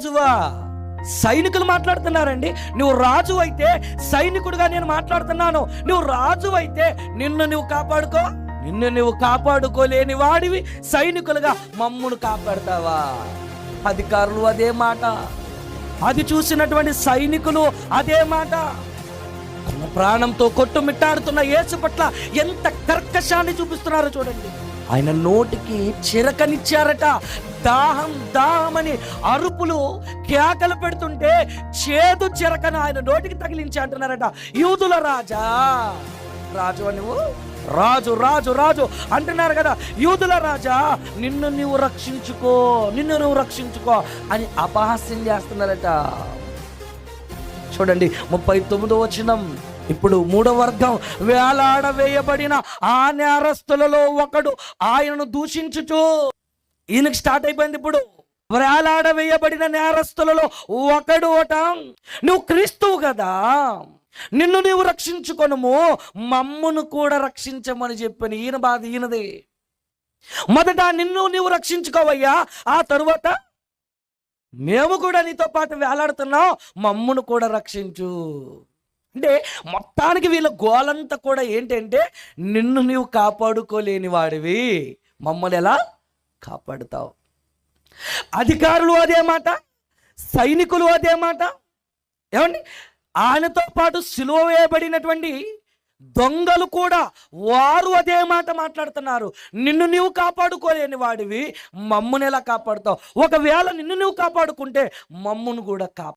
రాజువా? సైనికులు మాట్లాడుతున్నారండి. నువ్వు రాజు అయితే సైనికుడుగా నేను మాట్లాడుతున్నాను. నువ్వు రాజు అయితే నిన్ను నువ్వు కాపాడుకోలేని వాడివి సైనికులుగా మమ్మును కాపాడతావా? అధికారులు అదే మాట, అది చూసినటువంటి సైనికులు అదే మాట. తన ప్రాణంతో కొట్టుమిట్టాడుతున్న యేసు పట్ల ఎంత కర్కశాన్ని చూపిస్తున్నారో చూడండి. ఆయన నోటికి చిరకనిచ్చారట. దాహం దాహమని అరుపులు కేకలు పెడుతుంటే చేదు చిరకను ఆయన నోటికి తగిలించి అంటున్నారట. యూదుల రాజా, రాజు నువ్వు, రాజు రాజు రాజు అంటున్నారు కదా. యూదుల రాజా, నిన్ను నువ్వు రక్షించుకో అని అపహాస్యం చేస్తున్నారట. చూడండి 39వ వచనం. ఇప్పుడు 3వ వర్గం, వేలాడవేయబడిన ఆ నేరస్తులలో ఒకడు ఆయనను దూషించుచు. ఈయనకి స్టార్ట్ అయిపోయింది ఇప్పుడు. వేలాడవేయబడిన నేరస్తులలో ఒకడు అట, నువ్వు క్రీస్తువు కదా, నిన్ను నీవు రక్షించుకొనుము, మమ్మును కూడా రక్షించమని చెప్పని ఈయన బాధ ఈయనది. మొదట నిన్ను నీవు రక్షించుకోవయ్యా, ఆ తరువాత మేము కూడా నీతో పాటు వేలాడుతున్నాం, మమ్మును కూడా రక్షించు. అంటే మొత్తానికి వీళ్ళ గోలంతా కూడా ఏంటంటే, నిన్ను నీవు కాపాడుకోలేని వాడివి, మమ్మల్ని ఎలా కాపాడుతావు? అధికారులు అదే మాట, సైనికులు అదే మాట. ఏమండి, ఆయనతో పాటు సిలువ వేయబడినటువంటి దొంగలు కూడా వారు అదే మాట మాట్లాడుతున్నారు. నిన్ను నీవు కాపాడుకోలేని వాడివి, మమ్మును ఎలా కాపాడుతావు? ఒకవేళ నిన్ను నువ్వు కాపాడుకుంటే మమ్మును కూడా